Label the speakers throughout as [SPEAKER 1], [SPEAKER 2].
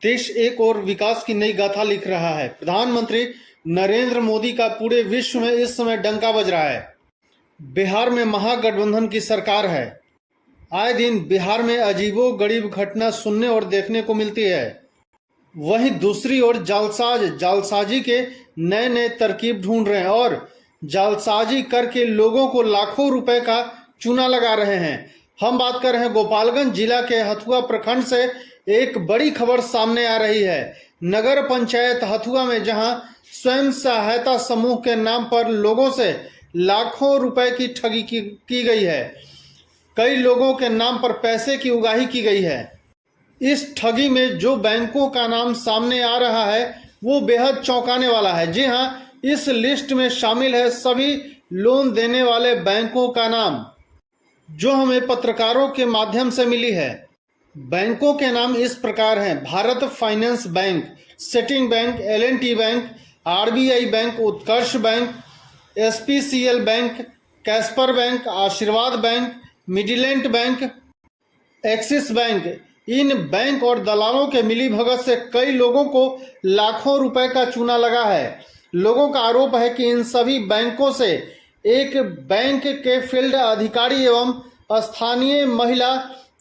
[SPEAKER 1] देश एक और विकास की नई गाथा लिख रहा है। प्रधानमंत्री नरेंद्र मोदी का पूरे विश्व में इस समय डंका बज रहा है। बिहार में महागठबंधन की सरकार है। आए दिन बिहार में अजीबोगरीब घटना सुनने और देखने को मिलती है। वहीं दूसरी ओर जालसाजी के नए नए तरकीब ढूंढ रहे हैं और जालसाजी करके लोगों को लाखों रुपए का चूना लगा रहे हैं। हम बात कर रहे हैं गोपालगंज जिला के हथुआ प्रखंड से। एक बड़ी खबर सामने आ रही है। नगर पंचायत हथुआ में जहां स्वयं सहायता समूह के नाम पर लोगों से लाखों रुपए की ठगी की गई है। कई लोगों के नाम पर पैसे की उगाही की गई है। इस ठगी में जो बैंकों का नाम सामने आ रहा है वो बेहद चौंकाने वाला है। जी हां, इस लिस्ट में शामिल है सभी लोन देने वाले बैंकों का नाम, जो हमें पत्रकारों के माध्यम से मिली है। बैंकों के नाम इस प्रकार हैं: Bharat finance bank, setting bank, L&T bank, RBI bank, Utkarsh bank, SPCL bank, Casper bank, Ashirwad bank, मिडिलेंट बैंक, एक्सिस बैंक। इन बैंक और दलालों के मिलीभगत से कई लोगों को लाखों रुपए का चूना लगा है। लोगों का आरोप है कि इन सभी बैंकों से एक बैंक के फील्ड अधिकारी एवं स्थानीय महिला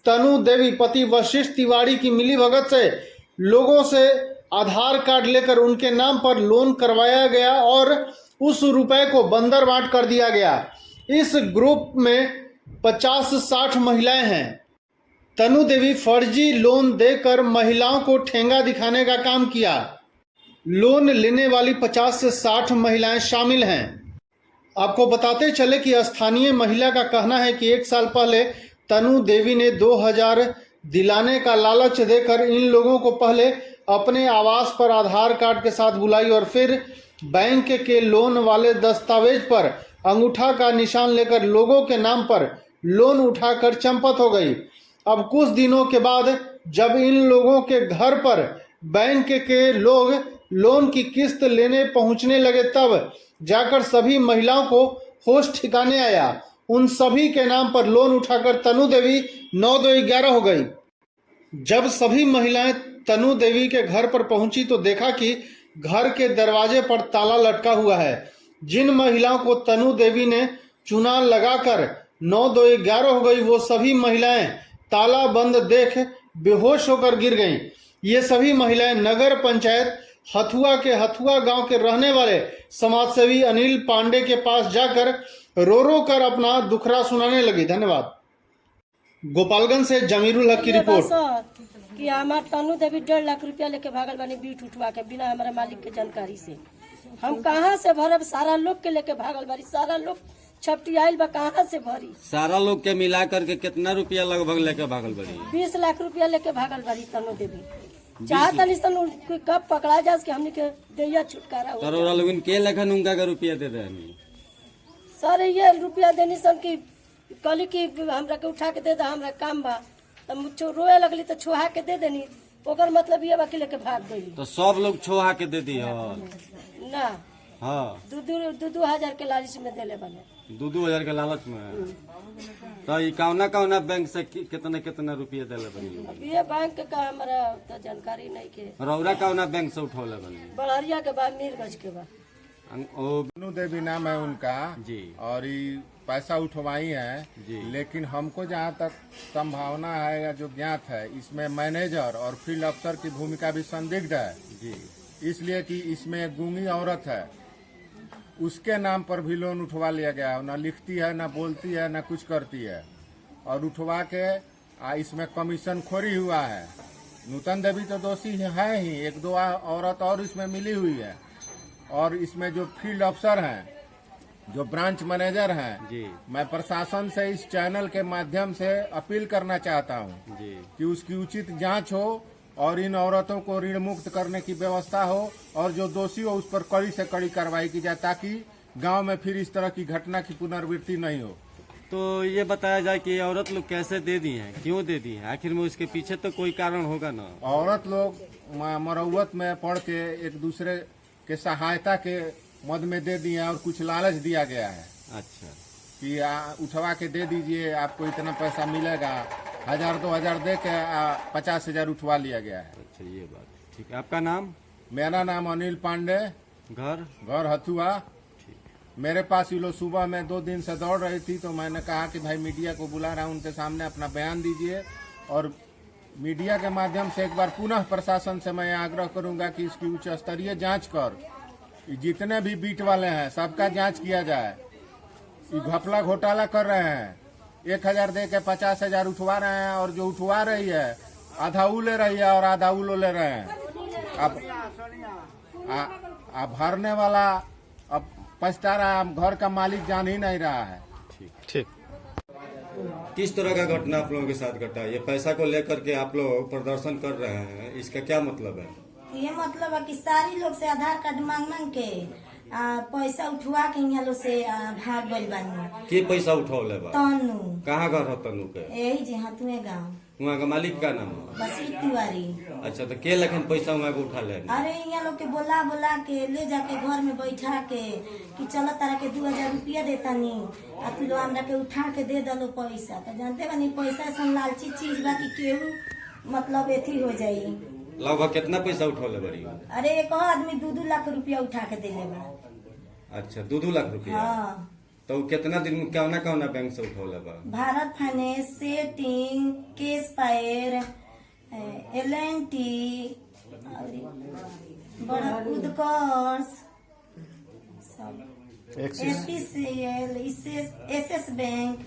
[SPEAKER 1] तनु देवी पति वशिष्ठ तिवारी की मिलीभगत से लोगों से आधार कार्ड लेकर उनके नाम पर लोन करवाया गया और उस रुपए को बंदर बांट कर दिया गया। इस ग्रुप में 50-60 महिलाएं हैं। तनु देवी फर्जी लोन देकर महिलाओं को ठेंगा दिखाने का काम किया। लोन लेने वाली 50 से 60 महिलाएं शामिल हैं। आपको बताते चले कि स्थानीय महिला का कहना है कि 1 साल पहले तनु देवी ने 2000 दिलाने का लालच देकर इन लोगों को पहले अपने आवास पर आधार कार्ड के साथ बुलाई और फिर बैंक के लोन वाले दस्तावेज पर अंगूठा का निशान लेकर लोगों के नाम पर लोन उठाकर चंपत हो गई। अब कुछ दिनों के बाद जब इन लोगों के घर पर बैंक के लोग लोन की किस्त लेने पहुंचने लगे, तब जाकर सभी महिलाओं को होश ठिकाने आया। उन सभी के नाम पर लोन उठाकर तनु देवी 9-2-11 हो गई। जब सभी महिलाएं तनु देवी के घर पर पहुंची तो देखा कि घर के दरवाजे पर ताला लटका हुआ है। जिन महिलाओं को तनु देवी ने चूना लगाकर 9-2-11 हो गई, वो सभी महिलाएं ताला बंद देख बेहोश होकर गिर गईं। ये सभी महिलाएं नगर पंचायत हथुआ के हथुआ गांव के रहने वाले समाजसेवी अनिल पांडे के पास जाकर रो रो कर अपना दुखड़ा सुनाने लगी। धन्यवाद। गोपालगंज से जमीरुल हक की रिपोर्ट।
[SPEAKER 2] कि हमार तनु देवी 1.5 लाख रुपया लेके भागल बानी बीट उठवा के बिना हमारे मालिक के जानकारी से। हम कहाँ से भरब? सारा लोग के लेके भागल बारी, सारा लोग छपटी आयल बा, कहाँ से भरी?
[SPEAKER 3] सारा लोग के मिला करके कितना रुपया लगभग लेके भागल बारी?
[SPEAKER 2] 20 लाख रुपया लेके भागल बारी तनु देवी। चाहतनी सन कब पकड़ा जा के हमने के दैया छुटकारा हो।
[SPEAKER 3] तोरा लोगन के लेखन उनका का रुपया दे रहे?
[SPEAKER 2] सर ये रुपया देनी सन की कल की हमरा के उठा के दे दा, हमरा काम बा। तब मुझे रोए लगली तो छोहा के दे देनी, ओकर मतलब ये बा कि लेके भाग गई। तो
[SPEAKER 3] सब लोग छोहा के दे दी
[SPEAKER 2] ना?
[SPEAKER 3] हाँ,
[SPEAKER 2] 2-2 हजार के लालच में देले बने।
[SPEAKER 3] 2-2 हजार के लालच में। तो ये कौना बैंक से कितना रुपया देले बनी?
[SPEAKER 2] ये बैंक का हमारा तो जानकारी नहीं के।
[SPEAKER 3] रौरा कौना बैंक से उठौले बनी?
[SPEAKER 2] बड़हरिया के बाद मीरगंज के बाद।
[SPEAKER 4] तनु देवी नाम है उनका
[SPEAKER 3] जी,
[SPEAKER 4] और ये पैसा उठवाई है
[SPEAKER 3] जी।
[SPEAKER 4] लेकिन हमको जहाँ तक संभावना है या जो ज्ञात है, इसमें मैनेजर और फील्ड अफसर की भूमिका भी संदिग्ध है
[SPEAKER 3] जी।
[SPEAKER 4] इसलिए कि इसमें एक गूंगी औरत है, उसके नाम पर भी लोन उठवा लिया गया है। न लिखती है, न बोलती है, न कुछ करती है, और उठवा के इसमें कमीशन खोरी हुआ है। नूतन देवी तो दोषी है ही, 1-2 औरत और इसमें मिली हुई है। और इसमें जो फील्ड अफसर हैं, जो ब्रांच मैनेजर हैं
[SPEAKER 3] जी,
[SPEAKER 4] मैं प्रशासन से इस चैनल के माध्यम से अपील करना चाहता हूं
[SPEAKER 3] जी
[SPEAKER 4] कि उसकी उचित जांच हो और इन औरतों को ऋण मुक्त करने की व्यवस्था हो, और जो दोषी हो उस पर कड़ी से कड़ी कार्रवाई की जाए, ताकि गांव में फिर इस तरह की घटना की पुनरावृत्ति नहीं हो।
[SPEAKER 3] तो ये बताया जाए कि औरत लोग कैसे दे दी हैं, क्यों दे दी हैं? आखिर में उसके पीछे तो कोई कारण होगा ना।
[SPEAKER 4] औरत लोग मरौवत में पड़ के एक दूसरे के सहायता के मद में दे दिए और कुछ लालच दिया गया है।
[SPEAKER 3] अच्छा,
[SPEAKER 4] कि उठवा के दे दीजिए, आपको इतना पैसा मिलेगा। 1000-2000 दे के 50,000 उठवा लिया गया है।
[SPEAKER 3] अच्छा, ये बात। ठीक है, आपका नाम?
[SPEAKER 4] मेरा नाम अनिल पांडे, घर हथुआ। मेरे पास ये लोग सुबह में 2 दिन से दौड़ रही थी, तो मैंने कहा कि भाई मीडिया को बुला रहा हूं, उनके सामने अपना बयान दीजिए। और मीडिया के माध्यम से एक बार पुनः प्रशासन से मैं आग्रह करूंगा कि इसकी उच्च स्तरीय जांच कर जितने भी बीट वाले हैं सबका जांच किया जाए। ये घपला घोटाला कर रहे हैं, 1000 दे के 50,000 उठवा रहे हैं, और जो उठवा रही है आधा वो ले रही है और आधा वो ले रहे हैं। अब भरने वाला अब पछता रहा, घर का मालिक जान ही नहीं रहा है।
[SPEAKER 1] ठीक।
[SPEAKER 3] किस तरह का घटना आप लोगों के साथ घटा? ये पैसा को लेकर के आप लोग प्रदर्शन कर रहे हैं, इसका क्या मतलब है?
[SPEAKER 5] ये मतलब है कि सारी लोग से आधार कार्ड मांग के पैसा उठवा के यहाँ लोग से भाग गइल बानी।
[SPEAKER 3] के पैसा उठौले बा?
[SPEAKER 5] तनु।
[SPEAKER 3] कहाँ घर हो तनु के?
[SPEAKER 5] यही जी हतुए गाँव।
[SPEAKER 3] वहाँ का मालिक का नाम है?
[SPEAKER 5] बसवीर तिवारी।
[SPEAKER 3] अच्छा, तो के लखन पैसा वहाँ को उठा ले?
[SPEAKER 5] अरे यहाँ लोग के बोला के ले जाके घर में बैठा के कि चलो तारा के 2000 रुपया देता नी, आ तू लोग हमरा के उठा के दे दलो पैसा। तो जानते बानी पैसा से लालची चीज बा कि केहू मतलब एथी हो जाई।
[SPEAKER 3] लगभग कितना पैसा उठौले बड़ी?
[SPEAKER 5] अरे एक आदमी 2-2 लाख रुपया उठा के देले बा।
[SPEAKER 3] अच्छा, 2-2 लाख रुपया?
[SPEAKER 5] हाँ।
[SPEAKER 3] तो कितना दिन में कौना बैंक से उठौले बा?
[SPEAKER 5] Bharat finance, setting, case fire, LNT, बड़ा उत्कर्ष, SPCL, SS बैंक।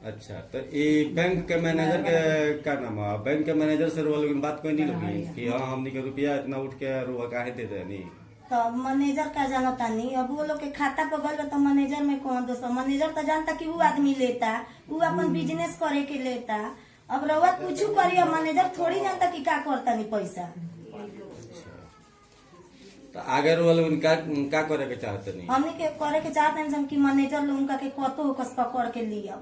[SPEAKER 3] अच्छा, तो ये बैंक के मैनेजर के क्या नाम है? बैंक के मैनेजर से रोल बात कोई नहीं लगी कि हाँ हमने के रुपया इतना उठ के रुआ काहे दे देनी?
[SPEAKER 5] तो मैनेजर का जानता नहीं, अब वो लोग के खाता पर गल तो मैनेजर में कौन दोस्त? मैनेजर तो जानता कि वो आदमी लेता, वो अपन बिजनेस करे के लेता। अब रउआ कुछ करिए, मैनेजर थोड़ी जानता कि का करता नहीं पैसा।
[SPEAKER 3] तो आगे रोल का करे के चाहते नहीं?
[SPEAKER 5] हमने के करे के चाहते हैं कि मैनेजर लोग उनका के कतो कस पकड़ के लिया,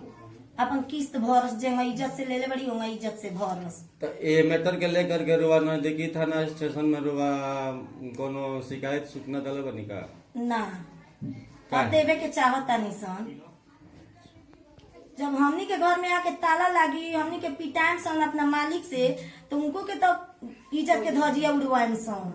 [SPEAKER 5] अपन किस्त भरस, जेंगा इज्जत से ले ले बड़ी होंगे इज्जत से भरस।
[SPEAKER 3] तो ये मैटर के लेकर के रुआ नजदीकी थाना स्टेशन में रुआ कोनो शिकायत सूचना दले बनी का?
[SPEAKER 5] ना, अब देवे के चाहता निशान। जब हमनी के घर में आके ताला लागी, हमनी के पिटान सन अपना मालिक से, तो उनको के तो इज्जत के धजिया उड़वान सन।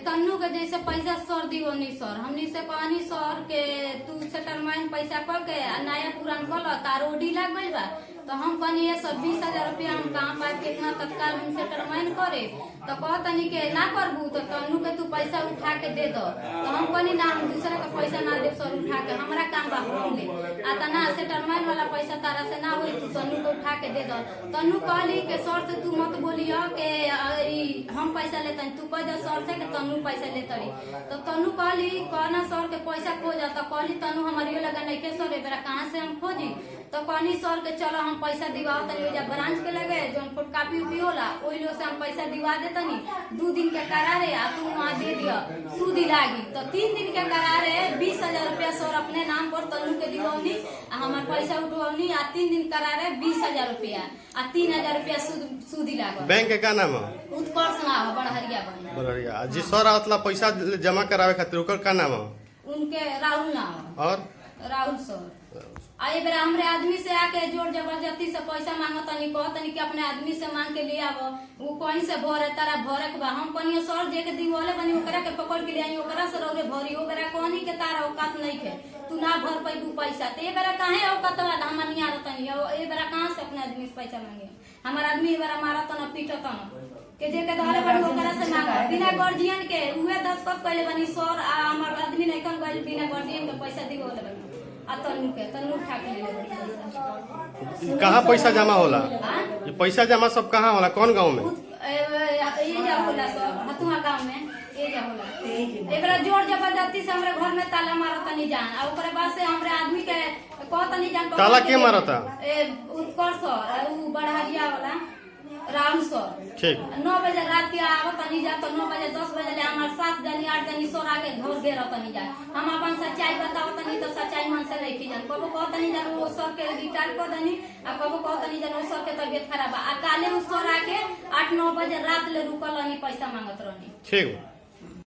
[SPEAKER 6] तन्नू के जैसे पैसा सर दियो नहीं सर, हमनी से कहनी सर के तू सेटलमेंट पैसा कर के नया पुरान कर तार ओडी लग गई बा। तो हम कहनी 20,000 रुपया हम कहाँ पाए कितना तत्काल हम सेटलमेंट करे। तो कहतनी के ना करबू तो तन्नू के तू पैसा उठा के दे दो। तो हम कहनी ना, हम दूसरे का पैसा ना दे सर उठा के, हमारा काम बा हम ले आता ना, सेटलमेंट वाला पैसा तारा से ना हुई, तू तन्नू को उठा के दे दो। तन्नू कहली के सर से तू मत बोलियो के हम पैसा लेते, तू कह दे सर से के तन्नू पैसा लेते। तो तन्नू कहली कहना सर के पैसा खो जाता। कहली तन्नू हमारी लगा नहीं के सर बेरा कहाँ से हम खोजी। तो कहनी सर के चलो हम पैसा दिवाओ तनी ब्रांच के लगे जो फुट कापी उपी होला वही लोग से हम पैसा दिवा देतनी। 2 दिन के करार है, तू वहाँ दे दिया सूदी लागी। तो 3 दिन के करार है, 20,000 रुपया सर अपने नाम पर तन्नू के दिवौनी, हमार पैसा उठवनी। 3 दिन करार है 20,000 रुपया, 3,000 रुपया सूदी लागल।
[SPEAKER 1] बैंक के का नाम है?
[SPEAKER 6] उत्कर्ष ना हो, बड़हरिया।
[SPEAKER 1] जी सर आवतला पैसा जमा करावे खातिर ओकर का नाम है?
[SPEAKER 6] उनके राहुल ना हो।
[SPEAKER 1] और
[SPEAKER 6] राहुल सर आई बेरा हमरे आदमी से आके जोर जबरदस्ती से पैसा मांगतनी, कहतनी कि अपने आदमी से मांग के ले आव, वो कहीं से भरे तारा भरे के बा। हम कहनी सर जे के दिवाले बनी ओकरा के पकड़ के ले आई, ओकरा से रौरे भरी, ओकरा कहनी के तारा औकात नहीं के, तू ना भर पैबू पैसा। तो ए बेरा काहे औकात बा हमर निया रहतनी, ए बेरा कहां से अपने आदमी से पैसा मांगे? हमार आदमी ए बेरा मारत न पीटत न के जे के धरे बड़ी ओकरा से मांग, बिना गार्जियन के उहे दस्तखत कइले बनी सर हमार आदमी नहीं कन गइल, बिना गार्जियन के पैसा दिवले बनी। तन्नू उठा के ले ले।
[SPEAKER 1] कहाँ पैसा जमा होला? ये पैसा जमा सब कहाँ होला? कौन गांव में?
[SPEAKER 6] ये जा होला सब हतुआ गांव में, ये जा होला। एकरा जोर जबरदस्ती से हमरे घर में ताला मारतनी जान, और ओकरे बाद से हमरे आदमी के कहतनी जान
[SPEAKER 1] ताला के मारता?
[SPEAKER 6] उत्कर्ष उ बड़हरिया वाला राहुल सर।
[SPEAKER 1] ठीक।
[SPEAKER 6] 9 बजे रात के आवतनी जा, तो 9 बजे 10 बजे ले हमार 7 जनी 8 जनी सर आके घर दे रहतनी जा। हम अपन सच्चाई बतावतनी तो सच्चाई मन से नहीं जान, कबो कहतनी जान वो सर के रिटायर कर दनी, आ कबो कहतनी जान वो सर के तबियत खराब आ काले उ सर आके 8-9 बजे रात ले रुकल रहनी, पैसा मांगत रहनी।
[SPEAKER 1] ठीक।